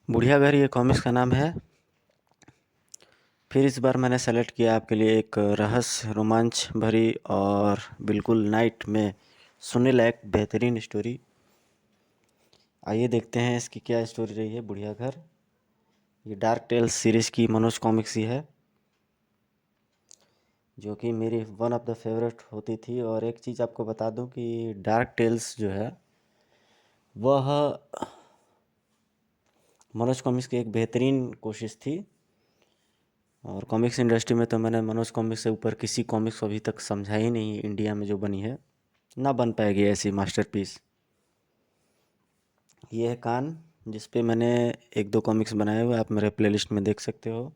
बुढ़िया घर ये कॉमिक्स का नाम है। फिर इस बार मैंने सेलेक्ट किया आपके लिए एक रहस्य रोमांच भरी और बिल्कुल नाइट में सुनने लायक बेहतरीन स्टोरी। आइए देखते हैं इसकी क्या स्टोरी रही है। बुढ़िया घर ये डार्क टेल्स सीरीज़ की मनोज कॉमिक्स ही है, जो कि मेरी वन ऑफ द फेवरेट होती थी। और एक चीज़ आपको बता दूं कि डार्क टेल्स जो है वह मनोज कॉमिक्स की एक बेहतरीन कोशिश थी। और कॉमिक्स इंडस्ट्री में तो मैंने मनोज कॉमिक्स से ऊपर किसी कॉमिक्स को अभी तक समझा ही नहीं, इंडिया में जो बनी है ना बन पाएगी ऐसी मास्टरपीस। ये है कान, जिस पे मैंने एक दो कॉमिक्स बनाए हुए आप मेरे प्लेलिस्ट में देख सकते हो।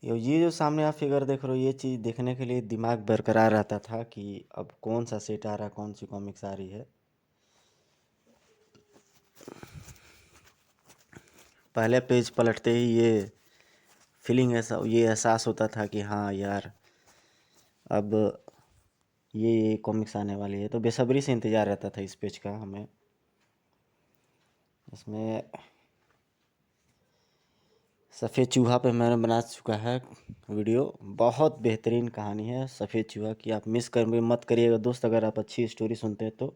ये जो सामने आप फिगर देख रहे हो, ये चीज़ देखने के लिए दिमाग बरकरार रहता था कि अब कौन सा सेट आ रहा है, कौन सी कॉमिक्स आ रही है। पहले पेज पलटते ही ये फीलिंग, ऐसा ये एहसास होता था कि हाँ यार, अब ये कॉमिक्स आने वाली है। तो बेसब्री से इंतज़ार रहता था इस पेज का हमें। इसमें सफ़ेद चूहा पे मैंने बना चुका है वीडियो। बहुत बेहतरीन कहानी है सफ़ेद चूहा की, आप मिस कर मत करिएगा दोस्त। अगर आप अच्छी स्टोरी सुनते हैं तो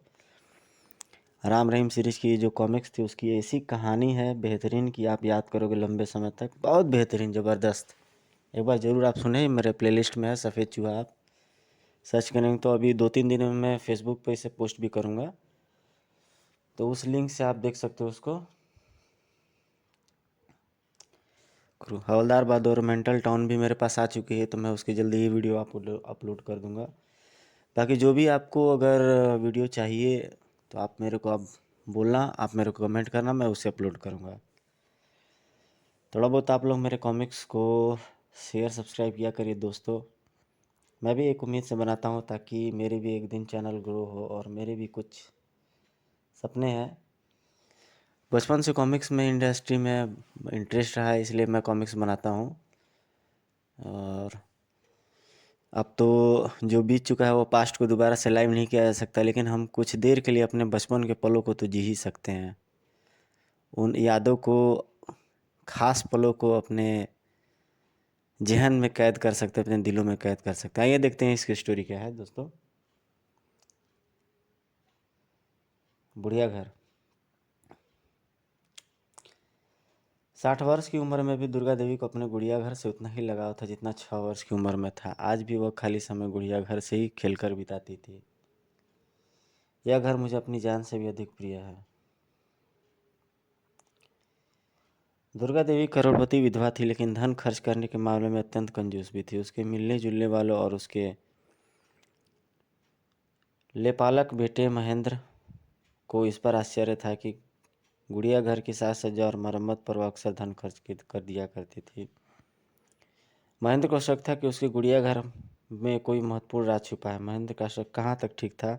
राम रहीम सीरीज़ की जो कॉमिक्स थी उसकी ऐसी कहानी है बेहतरीन कि आप याद करोगे लंबे समय तक। बहुत बेहतरीन, ज़बरदस्त। एक बार ज़रूर आप सुने, मेरे प्लेलिस्ट में है सफ़ेद चूहा। आप सर्च करेंगे तो अभी 2-3 दिन में मैं फेसबुक पे इसे पोस्ट भी करूँगा, तो उस लिंक से आप देख सकते हो उसको। हवलदार बाद और मेंटल टाउन भी मेरे पास आ चुकी है, तो मैं उसकी जल्दी ही वीडियो अपलोड कर दूंगा। बाकी जो भी आपको अगर वीडियो चाहिए तो आप मेरे को अब बोलना, आप मेरे को कमेंट करना, मैं उसे अपलोड करूंगा। थोड़ा बहुत आप लोग मेरे कॉमिक्स को शेयर सब्सक्राइब किया करिए दोस्तों। मैं भी एक उम्मीद से बनाता हूँ ताकि मेरे भी एक दिन चैनल ग्रो हो, और मेरे भी कुछ सपने हैं। बचपन से कॉमिक्स में इंडस्ट्री में इंटरेस्ट रहा है, इसलिए मैं कॉमिक्स बनाता हूँ। और अब तो जो बीत चुका है वो पास्ट को दोबारा से लाइव नहीं किया जा सकता, लेकिन हम कुछ देर के लिए अपने बचपन के पलों को तो जी ही सकते हैं। उन यादों को, खास पलों को अपने जहन में कैद कर सकते हैं, अपने दिलों में कैद कर सकते हैं। आइए देखते हैं इसकी स्टोरी क्या है दोस्तों। बुढ़िया घर। 60 वर्ष की उम्र में भी दुर्गा देवी को अपने गुड़िया घर से उतना ही लगाव था जितना 6 वर्ष की उम्र में था। आज भी वह खाली समय गुड़िया घर से ही खेलकर बिताती थी। यह घर मुझे अपनी जान से भी अधिक प्रिय है। दुर्गा देवी करोड़पति विधवा थी, लेकिन धन खर्च करने के मामले में अत्यंत कंजूस भी थी। उसके मिलने जुलने वालों और उसके लेपालक बेटे महेंद्र को इस पर आश्चर्य था कि गुड़िया घर की साज सज्जा और मरम्मत पर वह अक्सर धन खर्च कर दिया करती थी। महेंद्र को शक था कि उसकी गुड़िया घर में कोई महत्वपूर्ण राज छुपा है। महेंद्र का शक कहाँ तक ठीक था,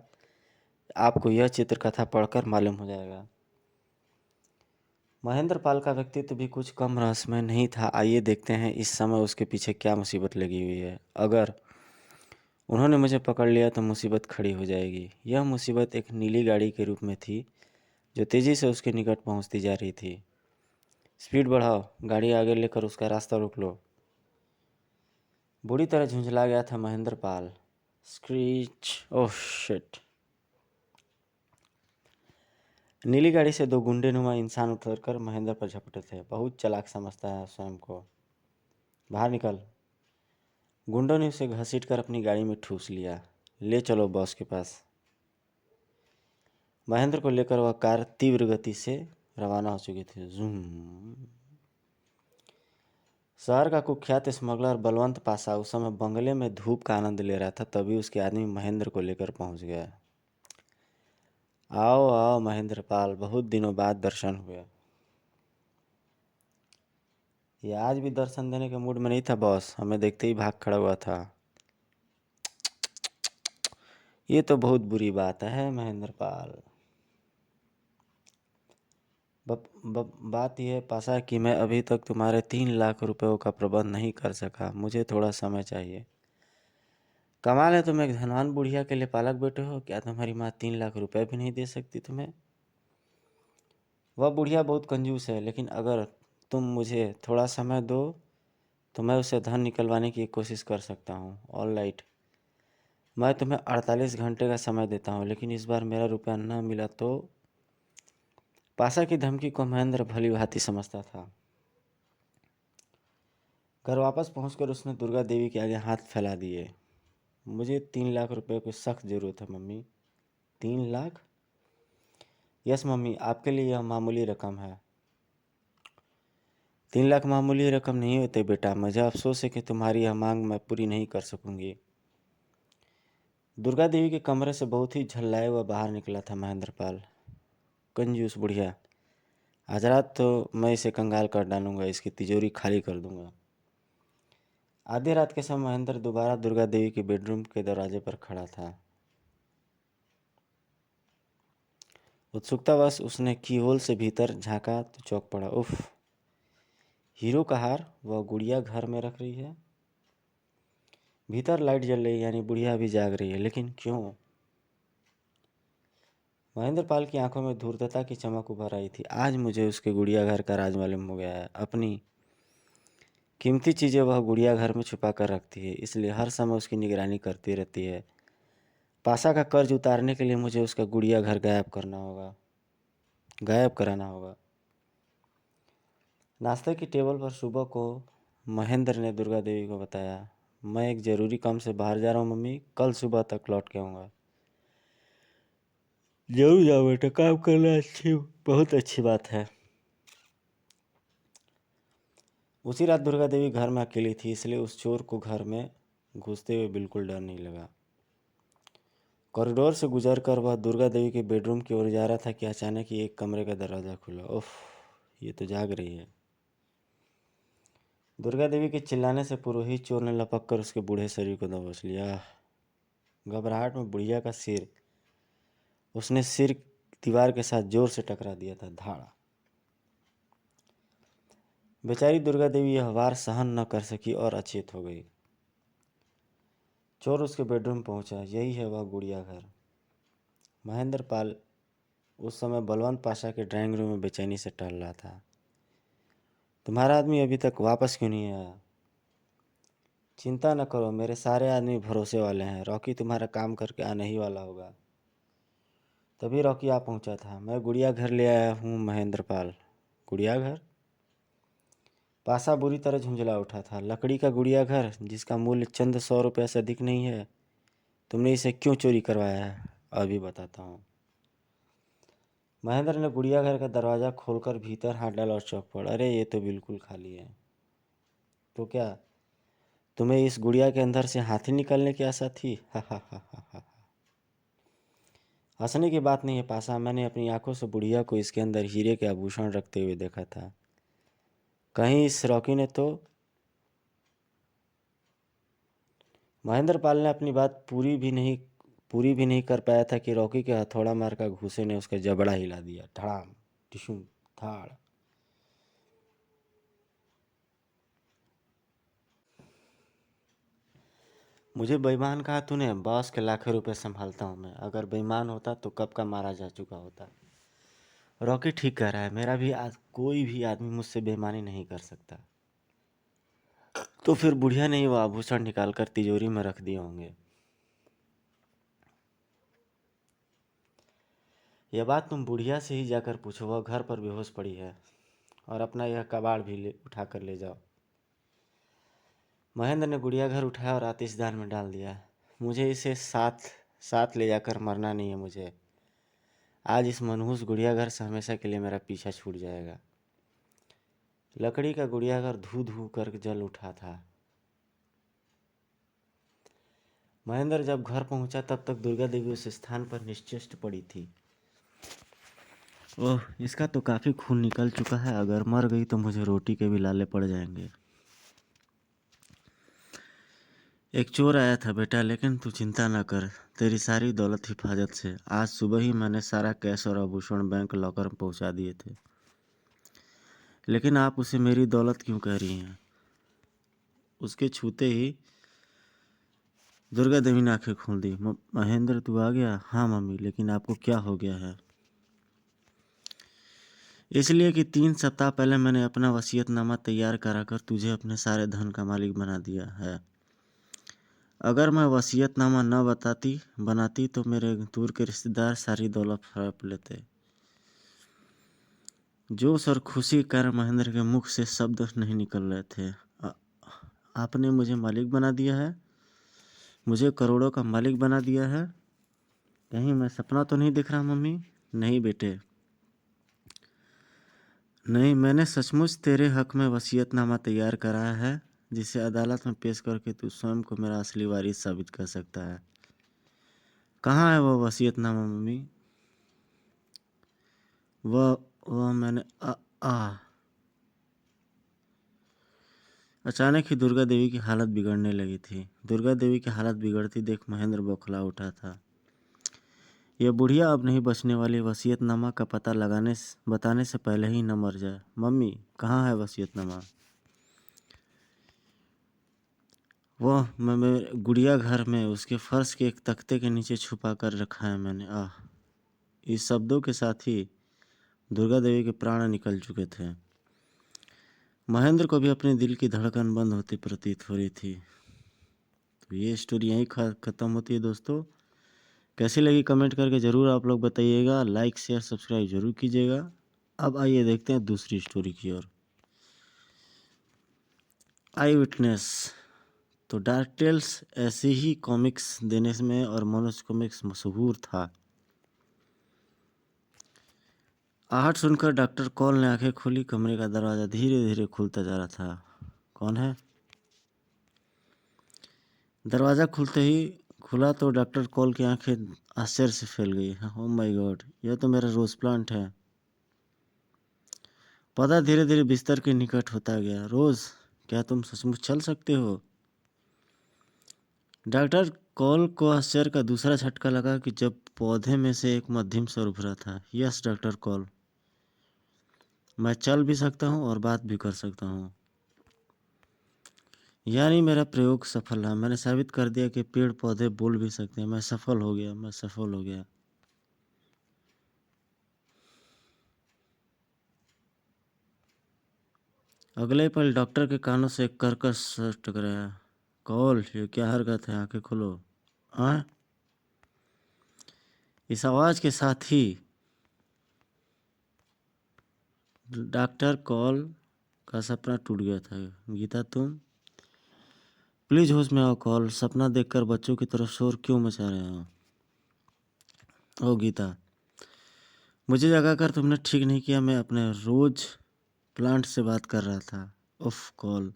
आपको यह चित्रकथा पढ़कर मालूम हो जाएगा। महेंद्र पाल का व्यक्तित्व भी कुछ कम रहस्यमय नहीं था। आइए देखते हैं इस समय उसके पीछे क्या मुसीबत लगी हुई है। अगर उन्होंने मुझे पकड़ लिया तो मुसीबत खड़ी हो जाएगी। यह मुसीबत एक नीली गाड़ी के रूप में थी जो तेज़ी से उसके निकट पहुंचती जा रही थी। स्पीड बढ़ाओ, गाड़ी आगे लेकर उसका रास्ता रोक लो। बुरी तरह झुंझला गया था Mahendra Pal. Screech, oh shit. नीली गाड़ी से दो गुंडेनुमा इंसान उतरकर महेंद्र पर झपटे थे। बहुत चालाक समझता है स्वयं को। बाहर निकल। गुंडों ने उसे घसीटकर अपनी गाड़ी में ठूस लिया। ले चलो बॉस के पास। महेंद्र को लेकर वह कार तीव्र गति से रवाना हो चुकी थी। जूम। शहर का कुख्यात स्मगलर बलवंत पासा उस समय बंगले में धूप का आनंद ले रहा था। तभी उसके आदमी महेंद्र को लेकर पहुंच गया। आओ आओ महेंद्र पाल, बहुत दिनों बाद दर्शन हुए। ये आज भी दर्शन देने के मूड में नहीं था बॉस, हमें देखते ही भाग खड़ा हुआ था। ये तो बहुत बुरी बात है महेंद्र पाल। बात यह है पासा कि मैं अभी तक तुम्हारे 3 लाख रुपयों का प्रबंध नहीं कर सका। मुझे थोड़ा समय चाहिए। कमाल है, तुम एक धनवान बुढ़िया के लिए पालक बेटे हो। क्या तुम्हारी माँ 3 लाख रुपए भी नहीं दे सकती तुम्हें? वह बुढ़िया बहुत कंजूस है, लेकिन अगर तुम मुझे थोड़ा समय दो तो मैं उसे धन निकलवाने की कोशिश कर सकता हूँ। ऑल राइट, मैं तुम्हें 48 घंटे का समय देता हूँ, लेकिन इस बार मेरा रुपया न मिला तो। पासा की धमकी को महेंद्र भली भांति समझता था। घर वापस पहुंचकर उसने दुर्गा देवी के आगे हाथ फैला दिए। मुझे 3 लाख रुपए की सख्त ज़रूरत है मम्मी। 3 लाख? यस मम्मी, आपके लिए यह मामूली रकम है। 3 लाख मामूली रकम नहीं होते बेटा। मुझे अफसोस है कि तुम्हारी यह मांग मैं पूरी नहीं कर सकूंगी। दुर्गा देवी के कमरे से बहुत ही झल्लाए हुआ बाहर निकला था महेंद्रपाल। कंजूस बुढ़िया, आज रात तो मैं इसे कंगाल कर डालूंगा, इसकी तिजोरी खाली कर दूंगा। आधी रात के समय महेंद्र दोबारा दुर्गा देवी के बेडरूम के दरवाजे पर खड़ा था। उत्सुकतावश उसने कीहोल से भीतर झांका तो चौंक पड़ा। उफ, हीरो का हार, वह गुड़िया घर में रख रही है। भीतर लाइट जल रही, यानी बुढ़िया भी जाग रही है, लेकिन क्यों? महेंद्र पाल की आंखों में धूर्तता की चमक उभर आई थी। आज मुझे उसके गुड़िया घर का राज मालूम हो गया है। अपनी कीमती चीज़ें वह गुड़िया घर में छुपा कर रखती है, इसलिए हर समय उसकी निगरानी करती रहती है। पासा का कर्ज उतारने के लिए मुझे उसका गुड़िया घर गायब कराना होगा। नाश्ते की टेबल पर सुबह को महेंद्र ने दुर्गा देवी को बताया, मैं एक ज़रूरी काम से बाहर जा रहा हूँ मम्मी, कल सुबह तक लौट के आऊँगा। जरूर जाओ बेटा, काम करना बहुत अच्छी बात है। उसी रात दुर्गा देवी घर में अकेली थी, इसलिए उस चोर को घर में घुसते हुए बिल्कुल डर नहीं लगा। कॉरिडोर से गुजरकर वह दुर्गा देवी के बेडरूम की ओर जा रहा था कि अचानक ही एक कमरे का दरवाज़ा खुला। उफ, ये तो जाग रही है। दुर्गा देवी के चिल्लाने से पूर्व ही चोर ने लपक कर उसके बूढ़े शरीर को दबोच लिया। घबराहट में बुढ़िया का सिर, उसने सिर दीवार के साथ जोर से टकरा दिया था। धाड़ा। बेचारी दुर्गा देवी यह वार सहन न कर सकी और अचेत हो गई। चोर उसके बेडरूम पहुंचा। यही है वह गुड़िया घर। महेंद्र पाल उस समय बलवंत पाशा के ड्राइंग रूम में बेचैनी से टहल रहा था। तुम्हारा आदमी अभी तक वापस क्यों नहीं आया? चिंता न करो, मेरे सारे आदमी भरोसे वाले हैं। रॉकी तुम्हारा काम करके आने ही वाला होगा। तभी रॉकी आ पहुंचा था। मैं गुड़िया घर ले आया हूँ महेंद्र पाल। गुड़िया घर? पासा बुरी तरह झुंझला उठा था। लकड़ी का गुड़िया घर जिसका मूल्य चंद 100 रुपये से अधिक नहीं है? तुमने इसे क्यों चोरी करवाया है? अभी बताता हूँ। महेंद्र ने गुड़िया घर का दरवाज़ा खोलकर भीतर हाथ डाला और चौंक पड़ा। अरे ये तो बिल्कुल खाली है। तो क्या तुम्हें इस गुड़िया के अंदर से हाथी निकलने की आशा थी? हा हा हा हा हा। हंसने की बात नहीं है पासा, मैंने अपनी आंखों से बुढ़िया को इसके अंदर हीरे के आभूषण रखते हुए देखा था। कहीं इस रॉकी ने तो। महेंद्र पाल ने अपनी बात पूरी भी नहीं कर पाया था कि रॉकी के हथौड़ा मार का घूसे ने उसका जबड़ा हिला दिया। धड़ाम, टिशुम, धाड़। मुझे बेईमान कहा तूने? बॉस के लाखों रुपए संभालता हूँ मैं। अगर बेईमान होता तो कब का मारा जा चुका होता। रॉकी ठीक कह रहा है। मेरा भी कोई भी आदमी मुझसे बेईमानी नहीं कर सकता। तो फिर बुढ़िया ने ही वो आभूषण निकाल कर तिजोरी में रख दिए होंगे। यह बात तुम बुढ़िया से ही जाकर पूछो। वह घर पर बेहोश पड़ी है। और अपना यह कबाड़ भी उठा कर ले जाओ। महेंद्र ने गुड़िया घर उठाया और आतिशदान में डाल दिया। मुझे इसे साथ साथ ले जाकर मरना नहीं है मुझे। आज इस मनहूस गुड़िया घर से हमेशा के लिए मेरा पीछा छूट जाएगा। लकड़ी का गुड़िया घर धू धू कर जल उठा था। महेंद्र जब घर पहुंचा तब तक दुर्गा देवी उस स्थान पर निश्चेष्ट पड़ी थी। ओह, इसका तो काफ़ी खून निकल चुका है। अगर मर गई तो मुझे रोटी के भी लाले पड़ जाएंगे। एक चोर आया था बेटा, लेकिन तू चिंता न कर, तेरी सारी दौलत हिफाजत से। आज सुबह ही मैंने सारा कैश और आभूषण बैंक लॉकर में पहुंचा दिए थे। लेकिन आप उसे मेरी दौलत क्यों कह रही हैं? उसके छूते ही दुर्गा देवी ने आंखें खोल दी। महेंद्र तू आ गया? हाँ मम्मी, लेकिन आपको क्या हो गया है? इसलिए कि 3 सप्ताह पहले मैंने अपना वसीयतनामा तैयार कराकर तुझे अपने सारे धन का मालिक बना दिया है। अगर मैं वसीयतनामा न बनाती तो मेरे दूर के रिश्तेदार सारी दौलत हड़प लेते। जोश और खुशी के कारण महेंद्र के मुख से शब्द नहीं निकल रहे थे। आपने मुझे मालिक बना दिया है? मुझे करोड़ों का मालिक बना दिया है? कहीं मैं सपना तो नहीं दिख रहा मम्मी? नहीं बेटे, नहीं, मैंने सचमुच तेरे हक में वसीयतनामा तैयार कराया है, जिसे अदालत में पेश करके तू स्वयं को मेरा असली वारिस साबित कर सकता है। कहाँ है वो वसीयतनामा मम्मी? वह मैंने अचानक ही दुर्गा देवी की हालत बिगड़ने लगी थी। दुर्गा देवी की हालत बिगड़ती देख महेंद्र बौखला उठा था। यह बुढ़िया अब नहीं बचने वाली, वसीयतनामा का पता बताने से पहले ही न मर जाए। मम्मी, कहाँ है वसीयतनामा? वह मेरे गुड़िया घर में उसके फर्श के एक तख्ते के नीचे छुपा कर रखा है मैंने। इस शब्दों के साथ ही दुर्गा देवी के प्राण निकल चुके थे। महेंद्र को भी अपने दिल की धड़कन बंद होती प्रतीत हो रही थी। तो ये स्टोरी यहीं ख़त्म होती है दोस्तों। कैसी लगी कमेंट करके ज़रूर आप लोग बताइएगा। लाइक शेयर सब्सक्राइब जरूर कीजिएगा। अब आइए देखते हैं दूसरी स्टोरी की ओर। आई विटनेस। तो डार्क टेल्स ऐसे ही कॉमिक्स देने में और मनोज कॉमिक्स मशहूर था। आहट सुनकर डॉक्टर कॉल ने आंखें खोली। कमरे का दरवाज़ा धीरे धीरे खुलता जा रहा था। कौन है? दरवाज़ा खुलते ही खुला तो डॉक्टर कॉल की आंखें आश्चर्य से फैल गई। ओह माय गॉड, यह तो मेरा रोज प्लांट है। पौधा धीरे धीरे बिस्तर के निकट होता गया। रोज, क्या तुम सचमुच चल सकते हो? डॉक्टर कॉल को आश्चर्य का दूसरा झटका लगा कि जब पौधे में से एक मध्यम स्वर उभरा था। यस डॉक्टर कॉल, मैं चल भी सकता हूँ और बात भी कर सकता हूँ। यानी मेरा प्रयोग सफल रहा। मैंने साबित कर दिया कि पेड़ पौधे बोल भी सकते हैं। मैं सफल हो गया। अगले पल डॉक्टर के कानों से एक कर्कश स्वर टकराया। कॉल, ये क्या हरकत है? आंखें खोलो। इस आवाज के साथ ही डॉक्टर कॉल का सपना टूट गया था। गीता, तुम प्लीज होश में आओ। कॉल, सपना देखकर बच्चों की तरफ शोर क्यों मचा रहे हो? ओ गीता, मुझे जगाकर तुमने ठीक नहीं किया। मैं अपने रोज प्लांट से बात कर रहा था। उफ कॉल,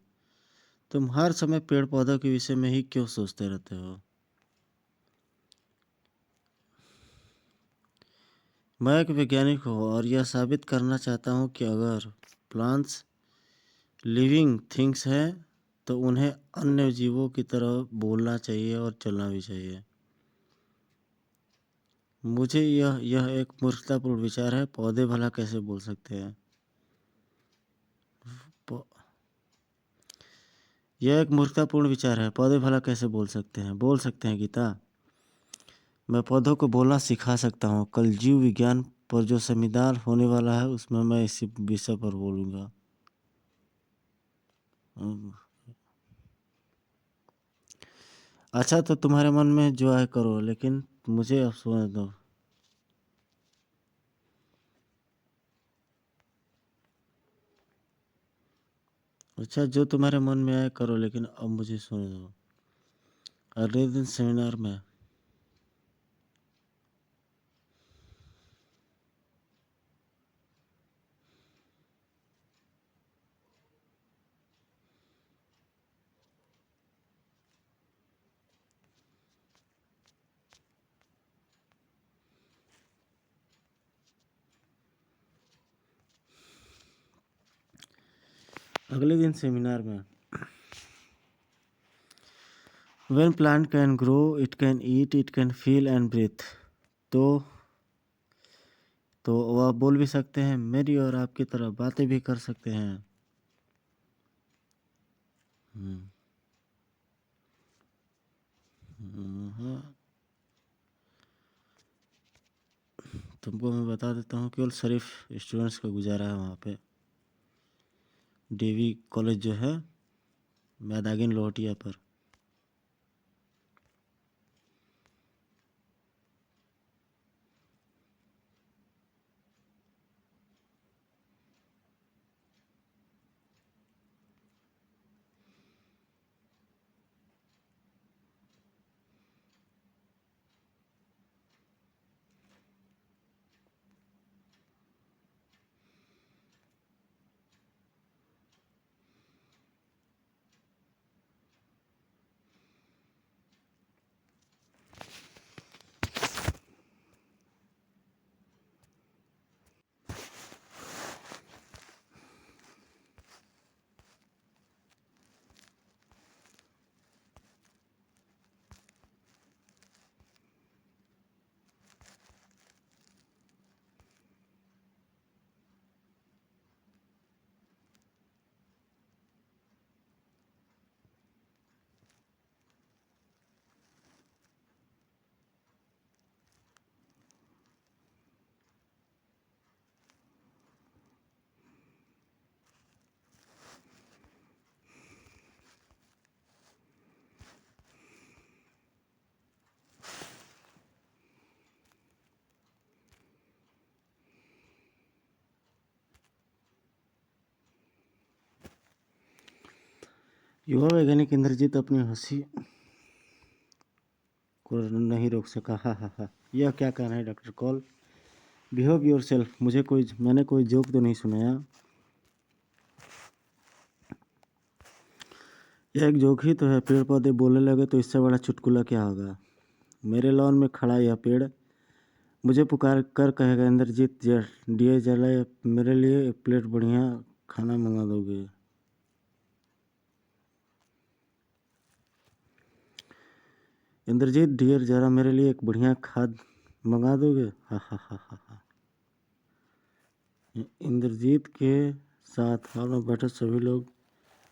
तुम हर समय पेड़ पौधों के विषय में ही क्यों सोचते रहते हो? मैं एक वैज्ञानिक हूँ और यह साबित करना चाहता हूँ कि अगर प्लांट्स लिविंग थिंग्स हैं तो उन्हें अन्य जीवों की तरह बोलना चाहिए और चलना भी चाहिए। मुझे यह एक मूर्खतापूर्ण विचार है। पौधे भला कैसे बोल सकते हैं? यह एक मूर्खतापूर्ण विचार है। पौधे भला कैसे बोल सकते हैं? बोल सकते हैं गीता। मैं पौधों को बोलना सिखा सकता हूँ। कल जीव विज्ञान पर जो सेमिनार होने वाला है उसमें मैं इसी विषय पर बोलूँगा। अच्छा, तो तुम्हारे मन में जो है करो, लेकिन मुझे अब सोने दो। अच्छा, जो तुम्हारे मन में आए करो, लेकिन अब मुझे सोने दो। अगले दिन सेमिनार में When plant can grow, it can eat, it can feel and breathe. तो वह बोल भी सकते हैं, मेरी और आपकी तरह बातें भी कर सकते हैं। हाँ, तुमको मैं बता देता हूँ, केवल सिर्फ स्टूडेंट्स का गुजारा है वहाँ पे। डीवी कॉलेज जो है मैदागिन लोहटिया पर। युवा वैज्ञानिक इंद्रजीत अपनी हंसी को नहीं रोक सका। हा हा हा। यह क्या कहना है doctor call? Behave your self. मैंने कोई जोक तो नहीं सुनाया। यह एक जोक ही तो है। पेड़ पौधे बोलने लगे तो इससे बड़ा चुटकुला क्या होगा। मेरे लॉन में खड़ा यह पेड़ मुझे पुकार कर कहेगा, इंद्रजीत डियर जरा मेरे लिए एक प्लेट बढ़िया खाना मंगा दोगे। इंद्रजीत डियर जरा मेरे लिए एक बढ़िया खाद मंगा दोगे। हा हा हा हा हा। इंद्रजीत के साथ हॉल में बैठे सभी लोग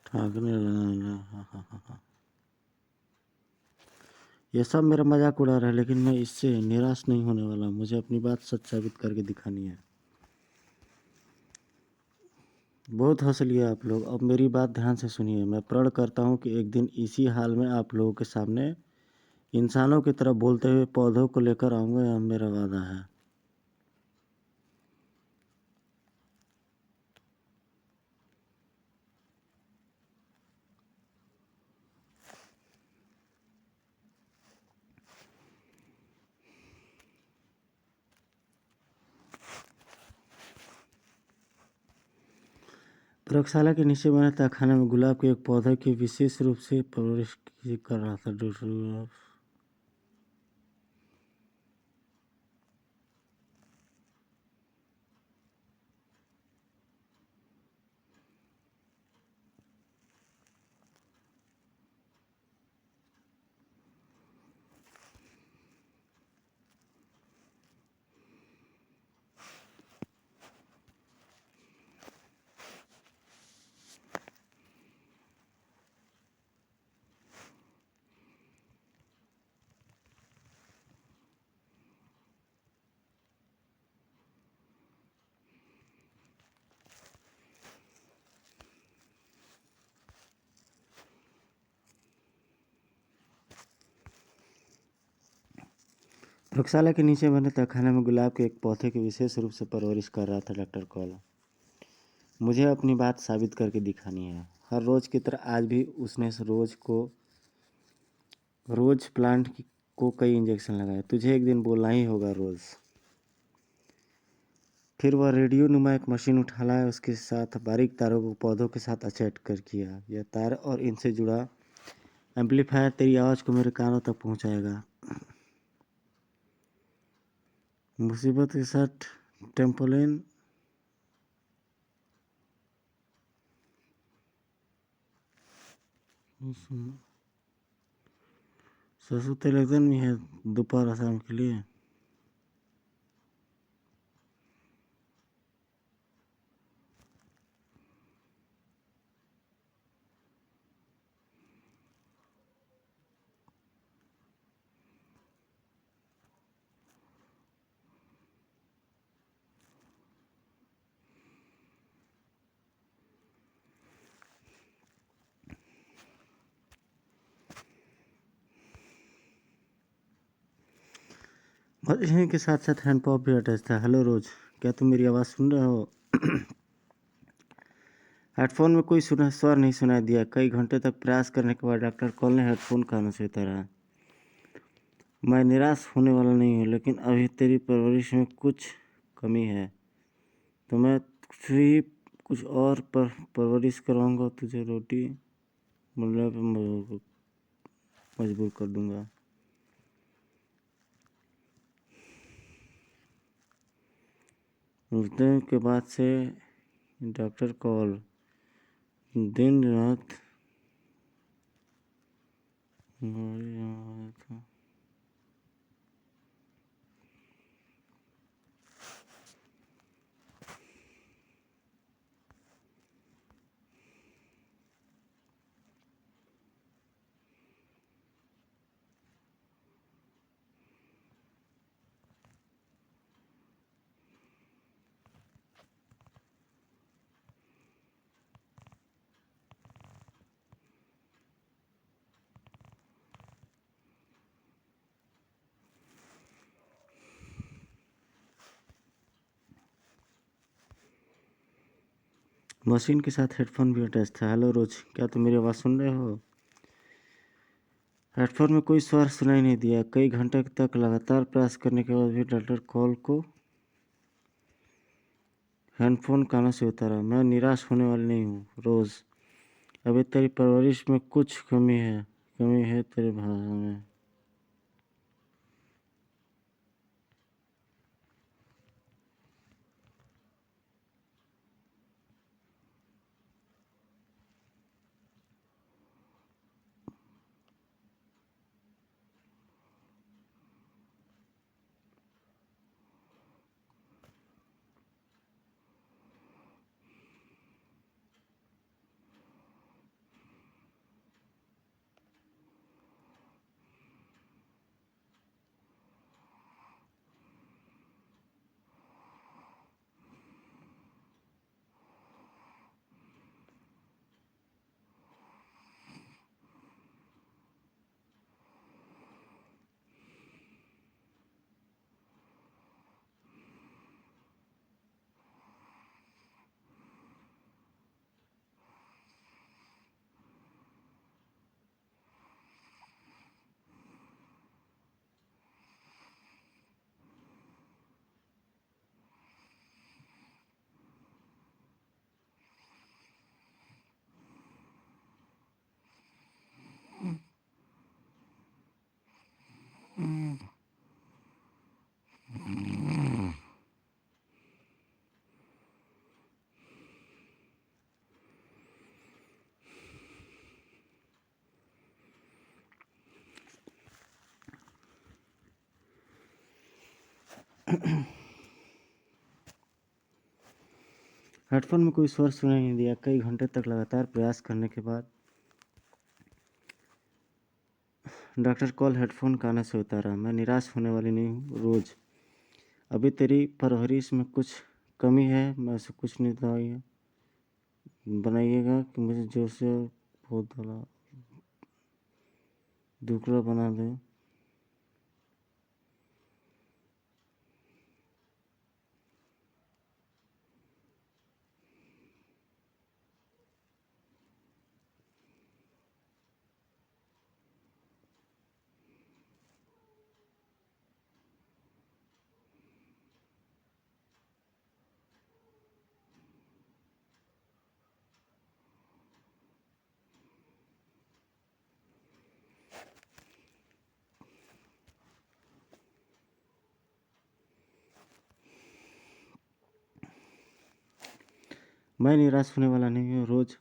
ठाकने लगे। हा हा हा हा। यह सब मेरा मजाक उड़ा रहा है, लेकिन मैं इससे निराश नहीं होने वाला। मुझे अपनी बात सच साबित करके दिखानी है। बहुत हंस लिया आप लोग। अब मेरी बात ध्यान से सुनिए। मैं प्रण करता हूँ कि एक दिन इसी हाल में आप लोगों के सामने इंसानों की तरह बोलते हुए पौधों को लेकर आऊँगा। यह मेरा वादा है। प्रयोगशाला के नीचे बने तहखाने में गुलाब के एक पौधे की विशेष रूप से परवरिश कर रहा था डॉक्टर। प्रयोगशाला के नीचे बने तहखाने में गुलाब के एक पौधे की विशेष रूप से परवरिश कर रहा था डॉक्टर कॉल। मुझे अपनी बात साबित करके दिखानी है। हर रोज की तरह आज भी उसने इस रोज प्लांट को कई इंजेक्शन लगाए। तुझे एक दिन बोलना ही होगा रोज। फिर वह रेडियो नुमा एक मशीन उठा लाया। उसके साथ बारीक तारों को पौधों के साथ अटैच कर किया। यह तार और इनसे जुड़ा एम्पलीफायर तेरी आवाज़ को मेरे कानों तक पहुंचाएगा। मुसीबत के साथ टेम्पोलिन सरसों तेल एकदम ही है दोपहर शाम के लिए। मशीन के साथ साथ हैंड पंप भी अटैच था। हेलो रोज, क्या तुम मेरी आवाज़ सुन रहे हो? हेडफोन में कोई स्वर नहीं सुनाई दिया। कई घंटे तक प्रयास करने के बाद डॉक्टर कॉल ने हेडफोन कानों से उतारा। मैं निराश होने वाला नहीं हूँ, लेकिन अभी तेरी परवरिश में कुछ कमी है, तो मैं तुझे कुछ और परवरिश करवाऊँगा। तुझे रोटी मिलने पे मजबूर कर दूँगा। उस दिन के बाद से डॉक्टर कॉल दिन रात हमारे यहाँ आया था। मशीन के साथ हेडफोन भी अटैच था। हेलो रोज, क्या तुम मेरी आवाज़ सुन रहे हो? हेडफोन में कोई स्वर सुनाई नहीं दिया। कई घंटे तक लगातार प्रयास करने के बाद भी डॉक्टर कॉल को हेडफोन कानों से उतारा। मैं निराश होने वाली नहीं हूँ रोज, अभी तेरी परवरिश में कुछ कमी है तेरे भाषा में। हेडफोन में कोई स्वर सुनाई नहीं दिया। कई घंटे तक लगातार प्रयास करने के बाद डॉक्टर कॉल हेडफोन कानों से उतारा। मैं निराश होने वाली नहीं हूँ रोज, अभी तेरी परवरिश में कुछ कमी है। मैं उसे कुछ नहीं बनाइएगा कि मुझे जोर से बहुत दुखड़ा बना दे। मैं निराश होने वाला नहीं हूँ रोज,